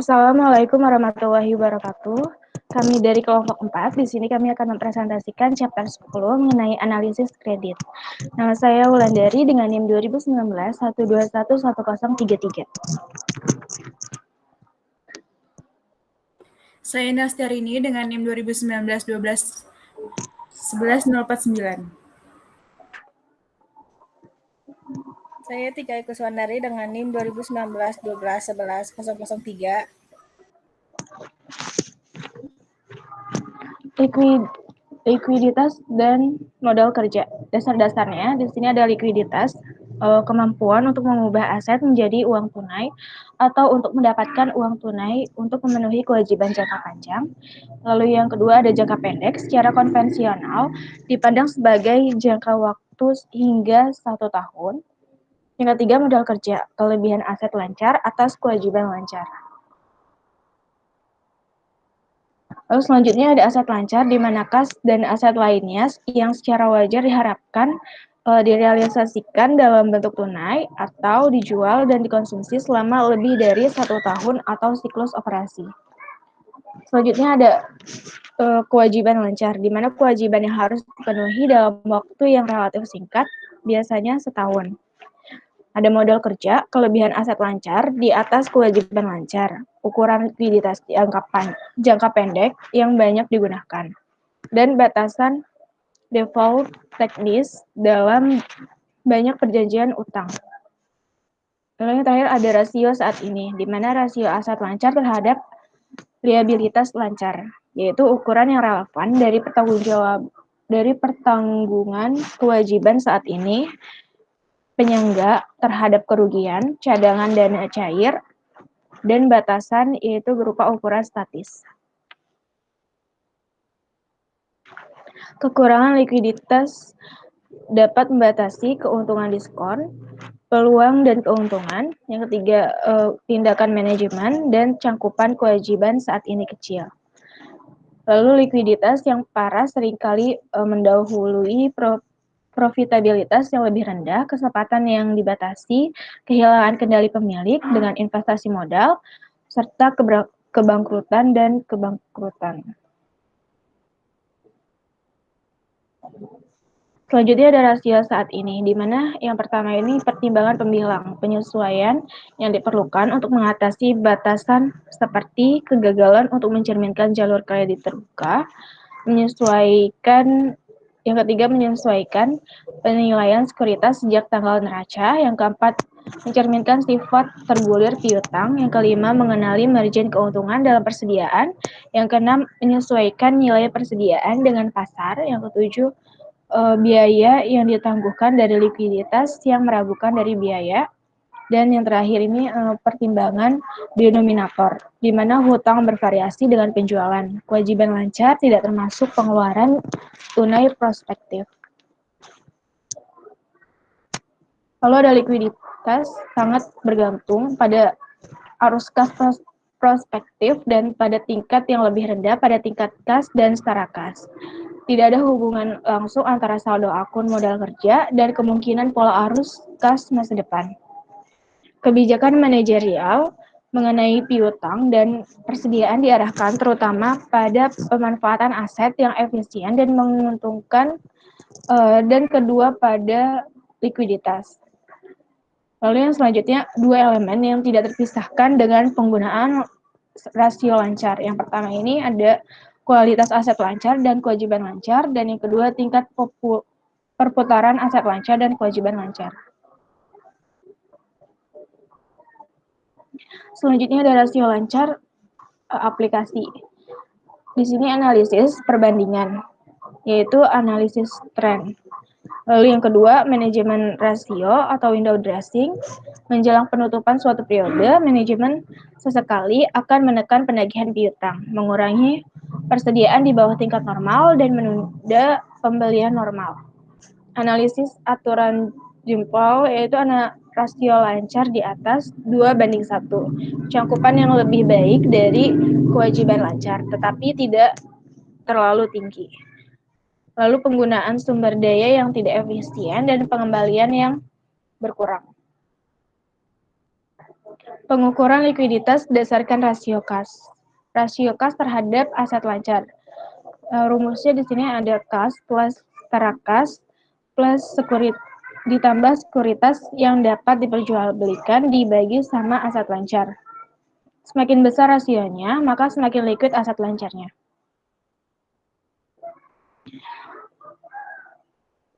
Assalamualaikum warahmatullahi wabarakatuh. Kami dari kelompok 4, di sini kami akan mempresentasikan chapter 10 mengenai analisis kredit. Nama saya Wulandari dengan NIM 2019 1211033. Saya Nastarini dengan NIM 2019 12 11049. Saya Tika Ikuswandari dengan NIM 2019 12 11 003. Likuiditas dan modal kerja. Dasar-dasarnya di sini ada likuiditas, kemampuan untuk mengubah aset menjadi uang tunai atau untuk mendapatkan uang tunai untuk memenuhi kewajiban jangka panjang. Lalu yang kedua ada jangka pendek, secara konvensional dipandang sebagai jangka waktu hingga 1 tahun. Yang ketiga modal kerja, kelebihan aset lancar atas kewajiban lancar. Lalu selanjutnya ada aset lancar, di mana kas dan aset lainnya yang secara wajar diharapkan direalisasikan dalam bentuk tunai atau dijual dan dikonsumsi selama lebih dari 1 tahun atau siklus operasi. Selanjutnya ada kewajiban lancar, di mana kewajiban yang harus dipenuhi dalam waktu yang relatif singkat, biasanya setahun. Ada modal kerja, kelebihan aset lancar di atas kewajiban lancar, ukuran likuiditas jangka pendek yang banyak digunakan, dan batasan default teknis dalam banyak perjanjian utang. Lalu yang terakhir ada rasio saat ini, di mana rasio aset lancar terhadap liabilitas lancar, yaitu ukuran yang relevan dari pertanggungan kewajiban saat ini, penyangga terhadap kerugian, cadangan dana cair, dan batasan yaitu berupa ukuran statis. Kekurangan likuiditas dapat membatasi keuntungan diskon, peluang dan keuntungan. Yang ketiga, tindakan manajemen dan cangkupan kewajiban saat ini kecil. Lalu likuiditas yang parah seringkali mendahului profitabilitas yang lebih rendah, kesempatan yang dibatasi, kehilangan kendali pemilik dengan investasi modal, serta kebangkrutan dan kebangkrutan. Selanjutnya ada rasio saat ini, di mana yang pertama ini pertimbangan pembilang, penyesuaian yang diperlukan untuk mengatasi batasan seperti kegagalan untuk mencerminkan jalur kredit terbuka, yang ketiga menyesuaikan penilaian sekuritas sejak tanggal neraca, yang keempat mencerminkan sifat tergulir piutang, yang kelima mengenali margin keuntungan dalam persediaan, yang keenam menyesuaikan nilai persediaan dengan pasar, yang ketujuh biaya yang ditangguhkan dari likuiditas yang meragukan dari biaya, dan yang terakhir ini pertimbangan denominator, di mana hutang bervariasi dengan penjualan. Kewajiban lancar tidak termasuk pengeluaran tunai prospektif. Lalu ada likuiditas sangat bergantung pada arus kas prospektif dan pada tingkat yang lebih rendah pada tingkat kas dan setara kas. Tidak ada hubungan langsung antara saldo akun modal kerja dan kemungkinan pola arus kas masa depan. Kebijakan manajerial mengenai piutang dan persediaan diarahkan terutama pada pemanfaatan aset yang efisien dan menguntungkan, dan kedua pada likuiditas. Lalu yang selanjutnya, dua elemen yang tidak terpisahkan dengan penggunaan rasio lancar. Yang pertama ini ada kualitas aset lancar dan kewajiban lancar, dan yang kedua tingkat perputaran aset lancar dan kewajiban lancar. Selanjutnya ada rasio lancar aplikasi. Di sini analisis perbandingan, yaitu analisis tren. Lalu yang kedua, manajemen rasio atau window dressing. Menjelang penutupan suatu periode, manajemen sesekali akan menekan penagihan piutang, mengurangi persediaan di bawah tingkat normal, dan menunda pembelian normal. Analisis aturan jempol, yaitu rasio lancar di atas 2:1, cangkupan yang lebih baik dari kewajiban lancar, tetapi tidak terlalu tinggi. Lalu penggunaan sumber daya yang tidak efisien dan pengembalian yang berkurang. Pengukuran likuiditas berdasarkan rasio kas. Rasio kas terhadap aset lancar. Rumusnya di sini ada kas plus setara kas plus ditambah sekuritas yang dapat diperjualbelikan dibagi sama aset lancar. Semakin besar rasionya, maka semakin liquid aset lancarnya.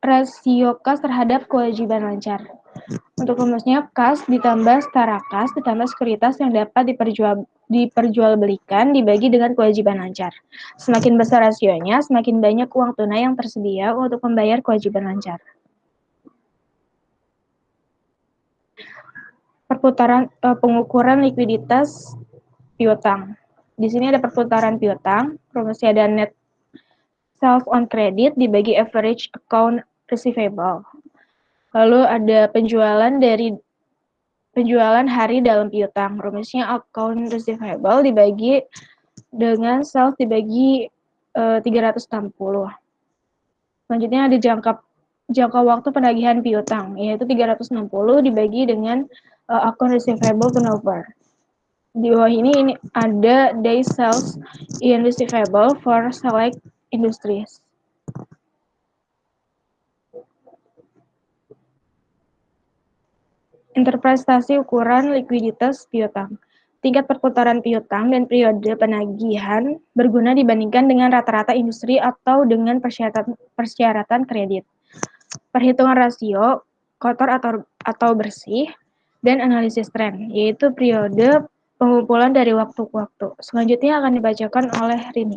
Rasio kas terhadap kewajiban lancar. Untuk rumusnya, kas ditambah setara kas ditambah sekuritas yang dapat diperjualbelikan dibagi dengan kewajiban lancar. Semakin besar rasionya, semakin banyak uang tunai yang tersedia untuk membayar kewajiban lancar. Pengukuran likuiditas piutang. Di sini ada perputaran piutang, rumusnya ada net self on credit dibagi average account receivable. Lalu ada penjualan hari dalam piutang. Rumusnya account receivable dibagi dengan sales dibagi 360. Selanjutnya ada jangka waktu penagihan piutang, yaitu 360 dibagi dengan account receivable turnover. Di bawah ini ada day sales in receivable for select industries. Interpretasi ukuran likuiditas piutang. Tingkat perputaran piutang dan periode penagihan berguna dibandingkan dengan rata-rata industri atau dengan persyaratan kredit. Perhitungan rasio, kotor atau bersih, dan analisis tren, yaitu periode pengumpulan dari waktu ke waktu. Selanjutnya akan dibacakan oleh Rini.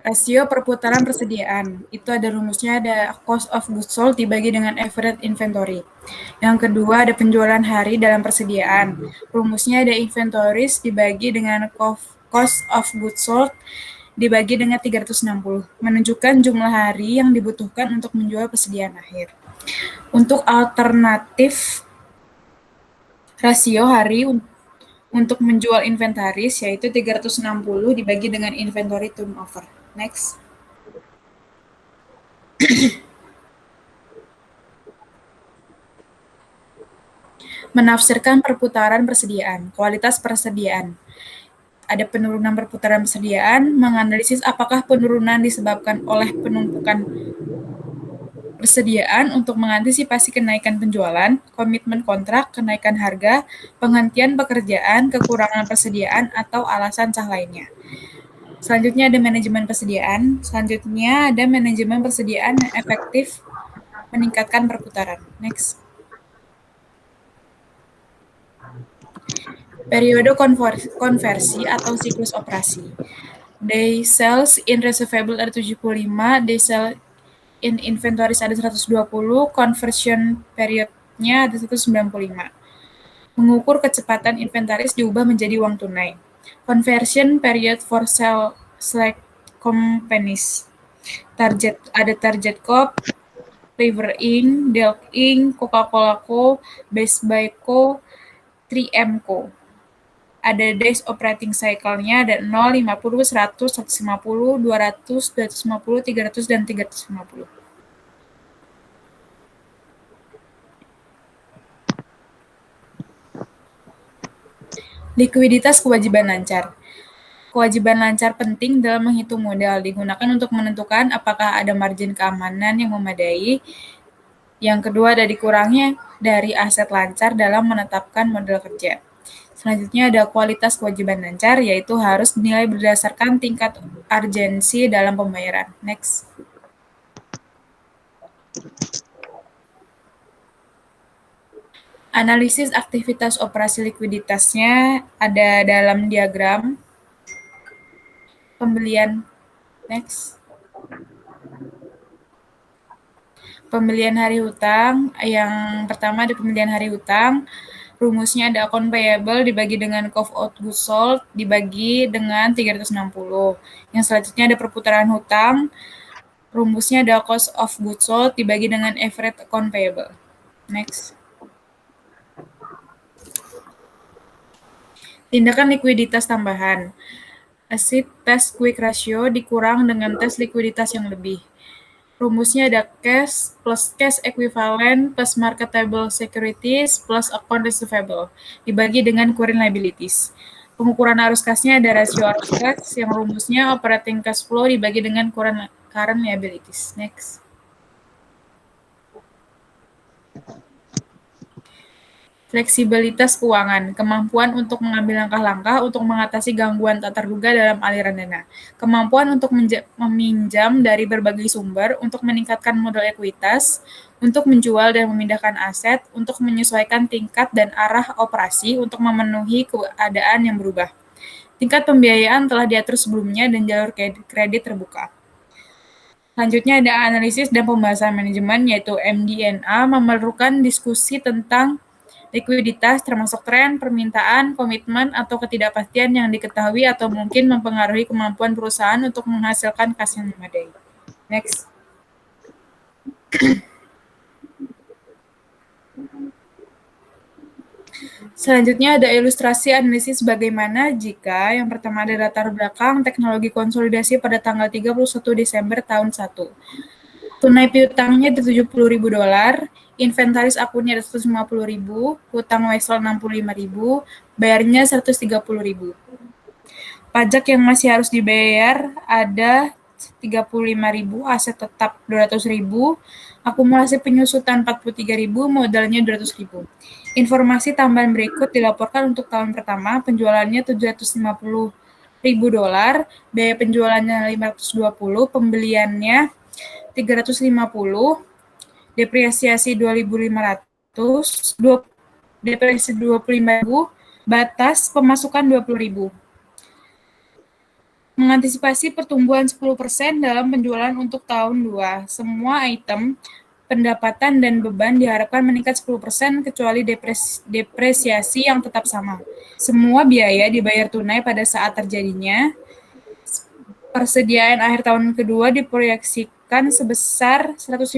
Rasio perputaran persediaan, itu ada rumusnya, ada cost of goods sold dibagi dengan average inventory. Yang kedua ada penjualan hari dalam persediaan, rumusnya ada inventories dibagi dengan cost of goods sold dibagi dengan 360, menunjukkan jumlah hari yang dibutuhkan untuk menjual persediaan akhir. Untuk alternatif rasio hari untuk menjual inventaris, yaitu 360 dibagi dengan inventory turnover. Next. Menafsirkan perputaran persediaan, kualitas persediaan. Ada penurunan perputaran persediaan, menganalisis apakah penurunan disebabkan oleh penumpukan persediaan untuk mengantisipasi kenaikan penjualan, komitmen kontrak, kenaikan harga, penghentian pekerjaan, kekurangan persediaan, atau alasan sah lainnya. Selanjutnya ada manajemen persediaan. Selanjutnya ada manajemen persediaan yang efektif meningkatkan perputaran. Next. Periode konversi atau siklus operasi. Day sales in receivable ada 75, day sales in inventories ada 120, conversion periodnya ada 195. Mengukur kecepatan inventaris diubah menjadi uang tunai. Conversion period for select companies. Ada Target Corp, River Inc., Delk Inc., Coca-Cola Co., Best Buy Co., 3M Co. Ada days operating cycle-nya ada 0, 50, 100, 150, 200, 250, 300, dan 350. Likuiditas kewajiban lancar. Kewajiban lancar penting dalam menghitung modal, digunakan untuk menentukan apakah ada margin keamanan yang memadai. Yang kedua ada dikurangnya dari aset lancar dalam menetapkan modal kerja. Selanjutnya ada kualitas kewajiban lancar, yaitu harus dinilai berdasarkan tingkat urgensi dalam pembayaran. Next. Analisis aktivitas operasi likuiditasnya ada dalam diagram pembelian. Next. Pembelian hari hutang, yang pertama ada pembelian hari hutang, rumusnya ada account payable dibagi dengan cost of goods sold dibagi dengan 360. Yang selanjutnya ada perputaran hutang, rumusnya ada cost of goods sold dibagi dengan average account payable. Next. Tindakan likuiditas tambahan. Asset test quick ratio dikurang dengan tes likuiditas yang lebih. Rumusnya ada cash plus cash equivalent plus marketable securities plus account receivable dibagi dengan current liabilities. Pengukuran arus kasnya ada rasio arus kas yang rumusnya operating cash flow dibagi dengan current liabilities. Next. Fleksibilitas keuangan, kemampuan untuk mengambil langkah-langkah untuk mengatasi gangguan tak terduga dalam aliran dana, kemampuan untuk meminjam dari berbagai sumber untuk meningkatkan modal ekuitas, untuk menjual dan memindahkan aset, untuk menyesuaikan tingkat dan arah operasi untuk memenuhi keadaan yang berubah. Tingkat pembiayaan telah diatur sebelumnya dan jalur kredit terbuka. Selanjutnya ada analisis dan pembahasan manajemen, yaitu MD&A, memerlukan diskusi tentang likuiditas termasuk tren, permintaan, komitmen, atau ketidakpastian yang diketahui atau mungkin mempengaruhi kemampuan perusahaan untuk menghasilkan kas yang memadai. Next. Selanjutnya ada ilustrasi analisis bagaimana jika yang pertama ada latar belakang teknologi konsolidasi pada tanggal 31 Desember tahun 1. Tunai piutangnya di $70.000, inventaris akunnya ada $150.000, hutang wesel $65.000, bayarnya $130.000. Pajak yang masih harus dibayar ada $35.000, aset tetap $200.000, akumulasi penyusutan $43.000, modalnya $200.000. Informasi tambahan berikut dilaporkan untuk tahun pertama, penjualannya $750.000, biaya penjualannya $520, pembeliannya $350, depresiasi $2.500, depresiasi $25.000, batas pemasukan $20.000. Mengantisipasi pertumbuhan 10% dalam penjualan untuk tahun 2. Semua item, pendapatan dan beban diharapkan meningkat 10% kecuali depresiasi yang tetap sama. Semua biaya dibayar tunai pada saat terjadinya. Persediaan akhir tahun kedua diproyeksikan sebesar $150.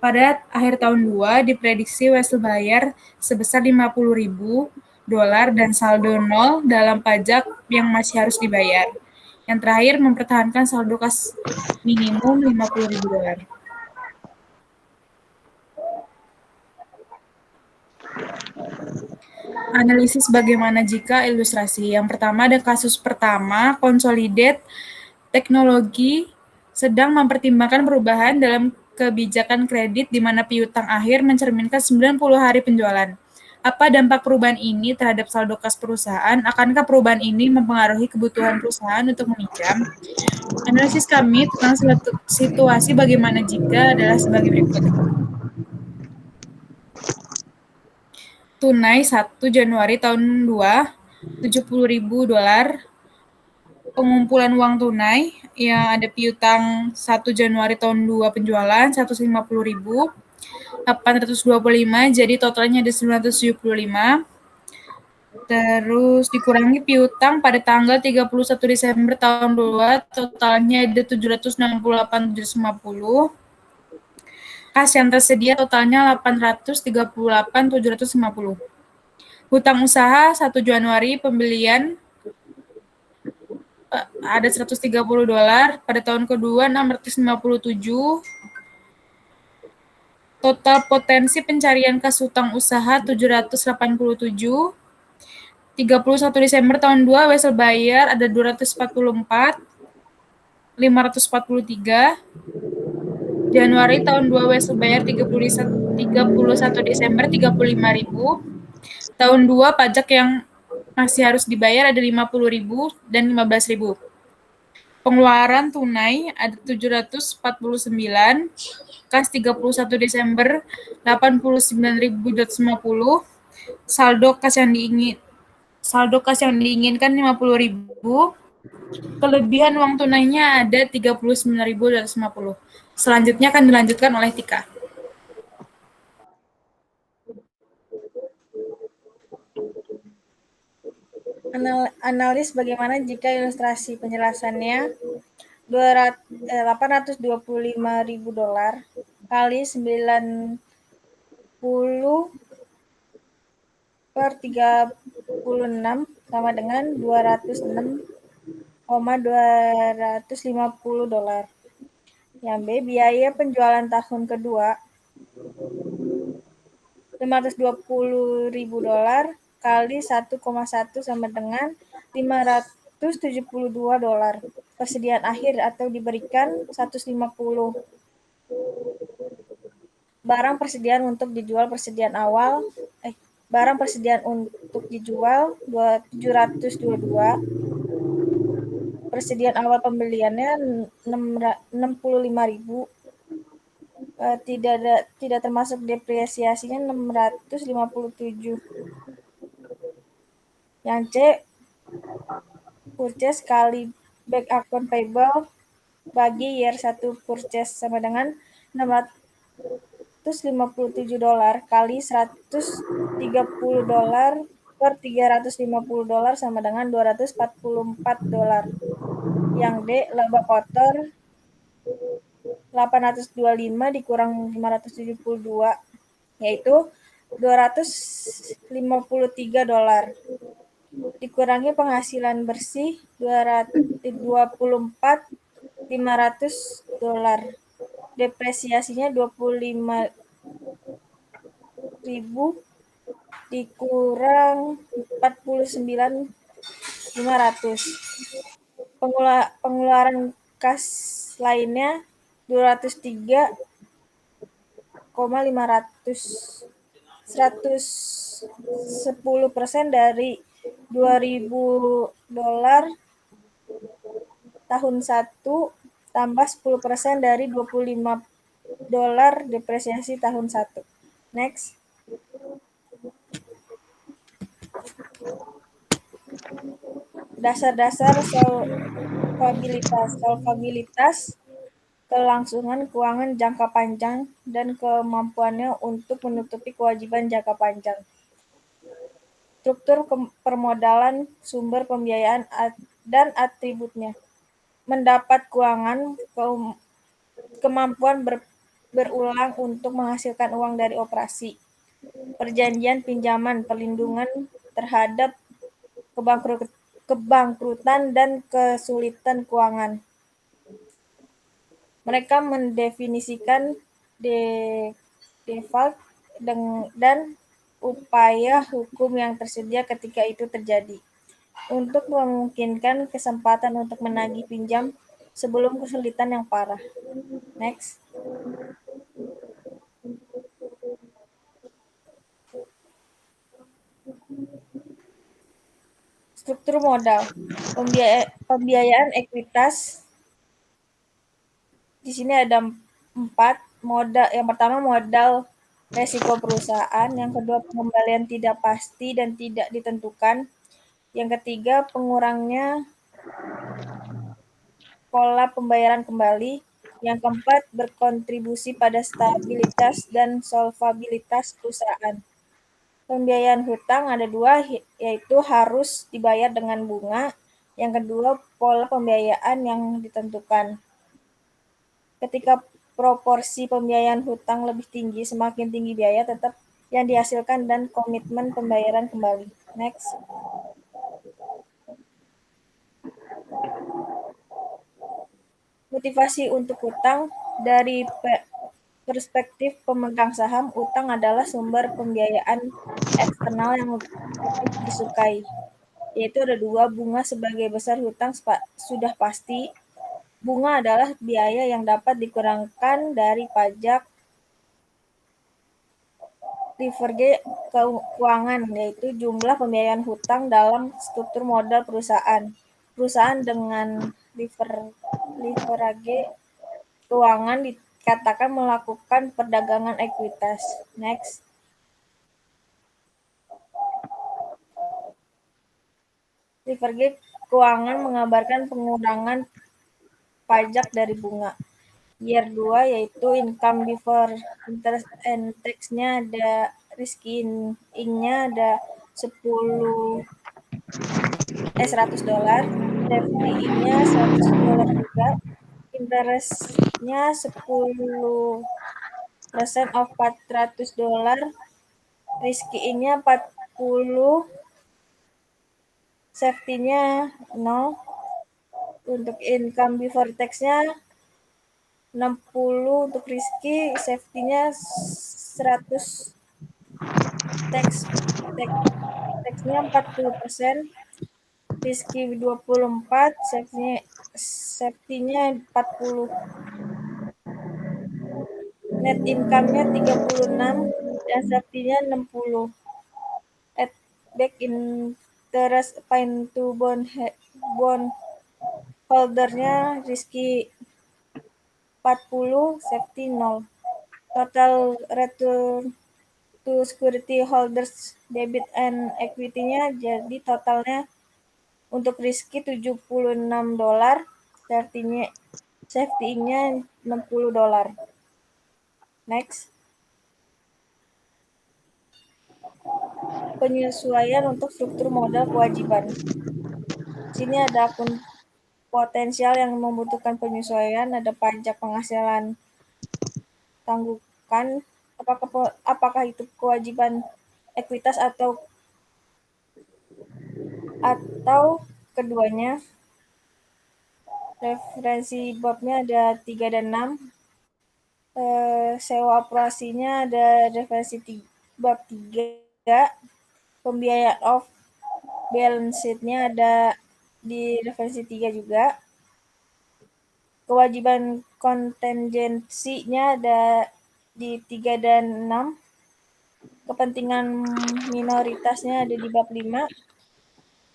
Pada akhir tahun 2 diprediksi wesel bayar sebesar $50.000 dan saldo nol dalam pajak yang masih harus dibayar. Yang terakhir mempertahankan saldo kas minimum $50.000. Analisis bagaimana jika ilustrasi. Yang pertama ada kasus pertama, Consolidate Teknologi sedang mempertimbangkan perubahan dalam kebijakan kredit di mana piutang akhir mencerminkan 90 hari penjualan. Apa dampak perubahan ini terhadap saldo kas perusahaan? Akankah perubahan ini mempengaruhi kebutuhan perusahaan untuk meminjam? Analisis kami tentang situasi bagaimana jika adalah sebagai berikut. Tunai 1 Januari tahun 2, $70.000. Pengumpulan uang tunai yang ada piutang 1 Januari tahun 2 penjualan $150.000, 825, jadi totalnya ada 975. Terus dikurangi piutang pada tanggal 31 Desember tahun 2, totalnya ada 768.750. Kas yang tersedia totalnya 838.750. Hutang usaha 1 Januari pembelian ada $130, pada tahun kedua 657. Total potensi pencarian kas hutang usaha 787. 31 Desember tahun 2 wesel bayar ada 244. 543. Januari tahun 2 wesel bayar 31 Desember 35.000. Tahun 2 pajak yang masih harus dibayar ada 50.000 dan 15.000. Pengeluaran tunai ada 749, kas 31 Desember 89.250, saldo kas yang diinginkan 50.000, kelebihan uang tunainya ada 39.250. Selanjutnya akan dilanjutkan oleh Tika. Analis bagaimana jika ilustrasi penjelasannya $825.000 kali 90 per 36 sama dengan $206,250. Yang B, biaya penjualan tahun kedua $520.000 kali 1,1 sama dengan $572. Persediaan akhir atau diberikan 150. Barang persediaan untuk dijual barang persediaan untuk dijual 722. Persediaan awal pembeliannya 65.000. Tidak termasuk depresiasinya 657. Yang C, purchase kali back account payable bagi year 1 purchase sama dengan $657 kali $130 per $350 sama dengan $244. Yang D, laba kotor 825 dikurang 572, yaitu $253. Dikurangi penghasilan bersih 24.500. Depresiasinya 25.000 dikurang 49.500. Pengeluaran kas lainnya 203.500. 110% dari $2.000 tahun 1 tambah 10% dari $25 depresiasi tahun 1. Next. Dasar-dasar solvabilitas kelangsungan keuangan jangka panjang dan kemampuannya untuk menutupi kewajiban jangka panjang. Struktur permodalan, sumber pembiayaan, dan atributnya. Mendapat keuangan, kemampuan berulang untuk menghasilkan uang dari operasi. Perjanjian pinjaman, perlindungan terhadap kebangkrutan dan kesulitan keuangan. Mereka mendefinisikan default dan upaya hukum yang tersedia ketika itu terjadi, untuk memungkinkan kesempatan untuk menagih pinjam sebelum kesulitan yang parah. Next. Struktur modal. Pembiayaan ekuitas. Di sini ada 4 modal. Yang pertama modal resiko perusahaan, yang kedua pengembalian tidak pasti dan tidak ditentukan, yang ketiga pengurangnya pola pembayaran kembali, yang keempat berkontribusi pada stabilitas dan solvabilitas perusahaan. Pembiayaan hutang ada 2, yaitu harus dibayar dengan bunga, yang kedua pola pembiayaan yang ditentukan. Ketika proporsi pembiayaan hutang lebih tinggi, semakin tinggi biaya tetap yang dihasilkan dan komitmen pembayaran kembali. Next. Motivasi untuk hutang. Dari perspektif pemegang saham, hutang adalah sumber pembiayaan eksternal yang lebih disukai, yaitu ada 2. Bunga sebagai besar hutang sudah pasti. Bunga adalah biaya yang dapat dikurangkan dari pajak. Leverage keuangan, yaitu jumlah pembiayaan hutang dalam struktur modal perusahaan. Perusahaan dengan leverage keuangan dikatakan melakukan perdagangan ekuitas. Next. Leverage keuangan menggambarkan pengurangan pajak dari bunga. Year 2 yaitu income before interest and tax-nya ada, risking-nya ada $100, safety-nya $100 juga, interest-nya 10% of $400, risking-nya 40, safety-nya 0. Untuk income before tax-nya 60 untuk Rizky, safety-nya 100, tax-nya 40%, Rizky 24, safety-nya 40. Net income-nya 36 dan safety-nya 60. At back interest payment to bond holdernya Rizky 40, safety 0. Total return to security holders debit and equity-nya jadi totalnya untuk Rizky $76, safety-nya $60. Next. Penyesuaian untuk struktur modal kewajiban. Sini ada akun potensial yang membutuhkan penyesuaian, ada pajak penghasilan tangguhkan, apakah itu kewajiban ekuitas atau keduanya. Referensi babnya ada 3 dan 6. Sewa operasinya ada referensi bab 3. Pembiayaan off balance sheet-nya ada di referensi 3 juga. Kewajiban kontingensinya ada di 3 dan 6. Kepentingan minoritasnya ada di bab 5.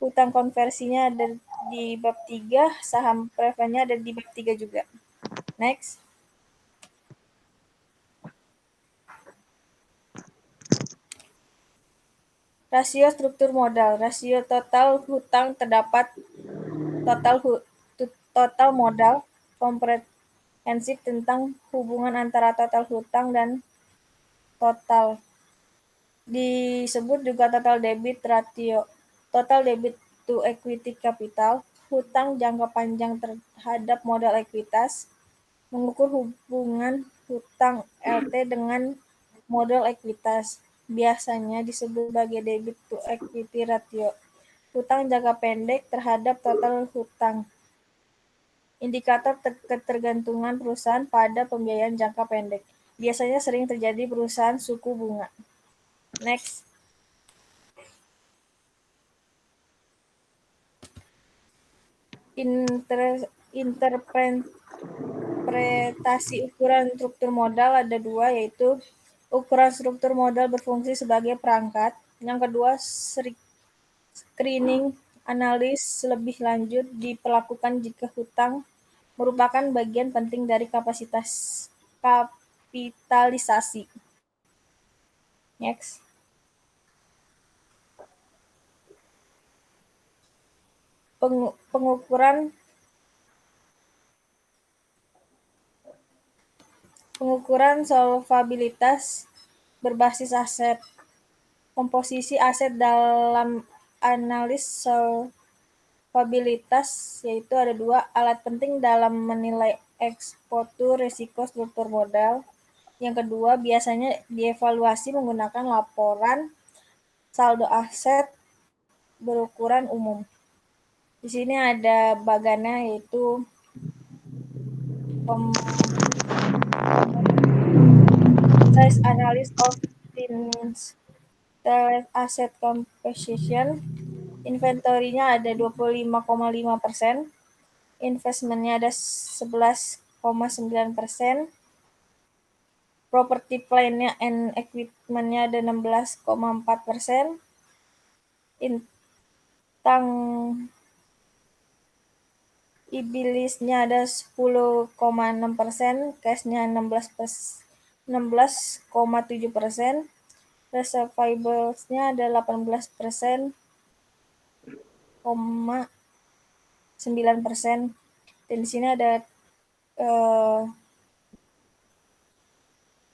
Hutang konversinya ada di bab 3. Saham preferennya ada di bab 3 juga. Next. Rasio struktur modal. Rasio total hutang terdapat total modal komprehensif tentang hubungan antara total hutang dan total. Disebut juga total debit ratio. Total debit to equity capital, hutang jangka panjang terhadap modal ekuitas, mengukur hubungan hutang LT dengan modal ekuitas. Biasanya disebut sebagai debit to equity ratio. Hutang jangka pendek terhadap total hutang. Indikator ketergantungan perusahaan pada pembiayaan jangka pendek. Biasanya sering terjadi perusahaan suku bunga. Next. Interpretasi ukuran struktur modal ada 2, yaitu ukuran struktur modal berfungsi sebagai perangkat. Yang kedua, screening analis lebih lanjut diperlakukan jika hutang merupakan bagian penting dari kapitalisasi. Next. Pengukuran solvabilitas berbasis aset. Komposisi aset dalam analis solvabilitas yaitu ada 2 alat penting dalam menilai eksposur risiko struktur modal. Yang kedua, biasanya dievaluasi menggunakan laporan saldo aset berukuran umum. Di sini ada bagannya yaitu size analysis of asset composition. Inventory-nya ada 25,5%, investment-nya ada 11,9%, property plant-nya and equipment-nya ada 16,4%, intangibles-nya ada 10,6%, cash-nya 16,7%, receivables-nya ada 18,9%. Dan di sini ada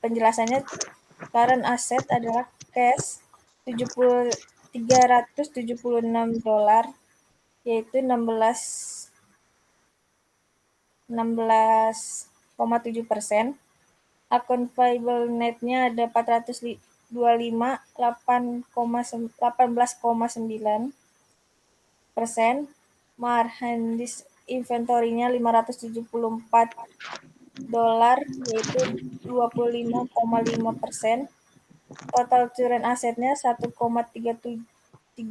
penjelasannya. Current asset adalah cash $376, yaitu 16,7%. Account payable net-nya ada 425, 18,9%. Marhandis inventory-nya 574, dolar, yaitu 25,5%. Total current asetnya 1,375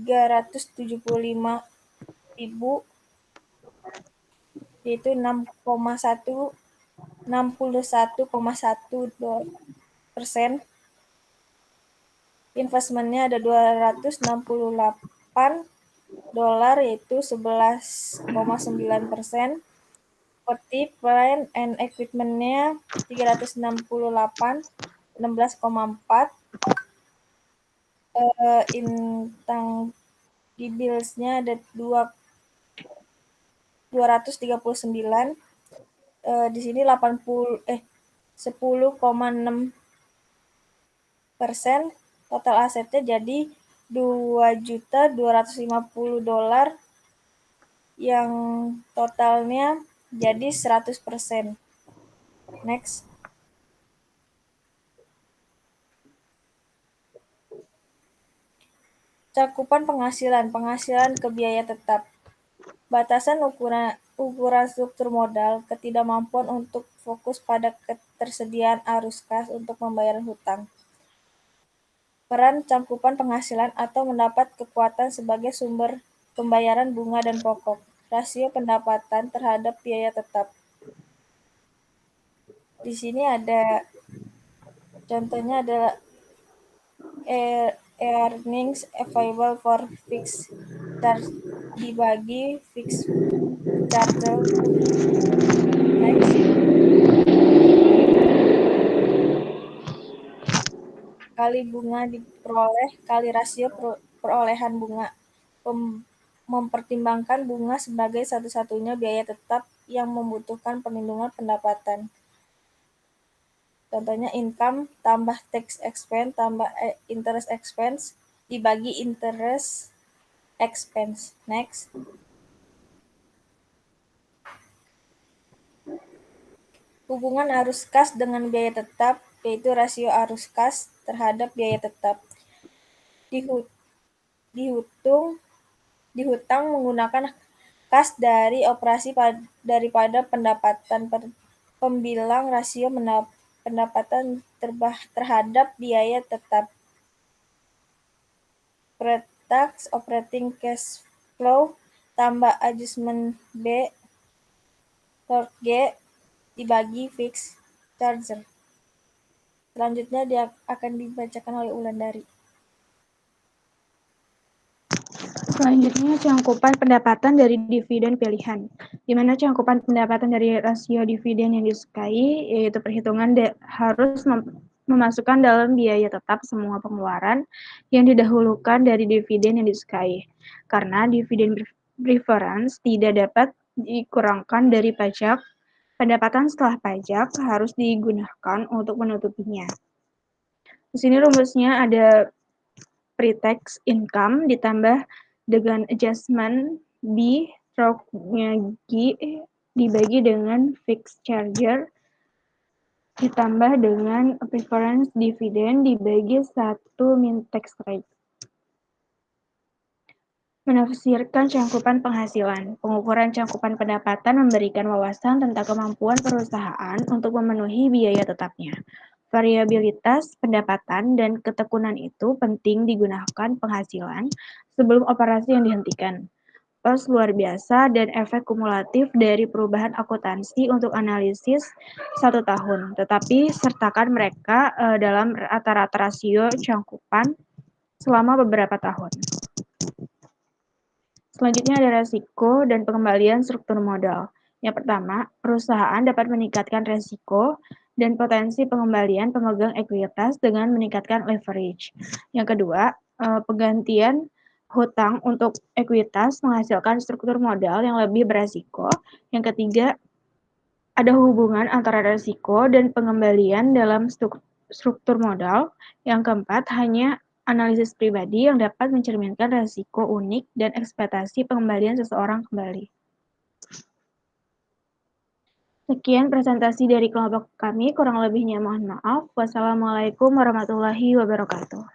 ribu, yaitu 61,1%. Investmentnya ada 268 dolar, yaitu 11,9%. Property, plant and equipment-nya 368, 16,4. Intangibles-nya ada 239. Di sini 10,6%. Total asetnya jadi 2.250 dolar, yang totalnya jadi 100%. Next. Cakupan penghasilan ke biaya tetap. Batasan ukuran struktur modal, ketidakmampuan untuk fokus pada ketersediaan arus kas untuk pembayaran hutang. Peran cakupan penghasilan atau mendapat kekuatan sebagai sumber pembayaran bunga dan pokok. Rasio pendapatan terhadap biaya tetap. Di sini ada contohnya adalah earnings available for fixed charge dibagi fixed charge. Next. Kali bunga diperoleh kali rasio perolehan bunga. Mempertimbangkan bunga sebagai satu-satunya biaya tetap yang membutuhkan perlindungan pendapatan. Contohnya income tambah tax expense tambah interest expense dibagi interest expense. Next. Hubungan arus kas dengan biaya tetap, yaitu rasio arus kas terhadap biaya tetap. Dihutang menggunakan kas dari operasi daripada pendapatan. Pembilang rasio pendapatan terhadap biaya tetap. Pre-tax operating cash flow tambah adjustment B log G dibagi fixed charge. Selanjutnya dia akan dibacakan oleh Wulandari. Selanjutnya, cangkupan pendapatan dari dividen pilihan, di mana cangkupan pendapatan dari rasio dividen yang disukai, yaitu perhitungan harus memasukkan dalam biaya tetap semua pengeluaran yang didahulukan dari dividen yang disukai, karena dividen preference tidak dapat dikurangkan dari pajak. Pendapatan setelah pajak harus digunakan untuk menutupinya. Di sini rumusnya ada pre-tax income ditambah dengan adjustment B log-nya G dibagi dengan fixed charge ditambah dengan preference dividend dibagi 1 min tax rate. Menafsirkan cangkupan penghasilan. Pengukuran cangkupan pendapatan memberikan wawasan tentang kemampuan perusahaan untuk memenuhi biaya tetapnya. Variabilitas pendapatan dan ketekunan itu penting digunakan penghasilan sebelum operasi yang dihentikan. Pos luar biasa dan efek kumulatif dari perubahan akuntansi untuk analisis 1 tahun, tetapi sertakan mereka dalam rata-rata rasio cangkupan selama beberapa tahun. Selanjutnya ada resiko dan pengembalian struktur modal. Yang pertama, perusahaan dapat meningkatkan resiko dan potensi pengembalian pemegang ekuitas dengan meningkatkan leverage. Yang kedua, penggantian hutang untuk ekuitas menghasilkan struktur modal yang lebih beresiko. Yang ketiga, ada hubungan antara resiko dan pengembalian dalam struktur modal. Yang keempat, hanya analisis pribadi yang dapat mencerminkan resiko unik dan ekspektasi pengembalian seseorang kembali. Sekian presentasi dari kelompok kami, kurang lebihnya mohon maaf. Wassalamualaikum warahmatullahi wabarakatuh.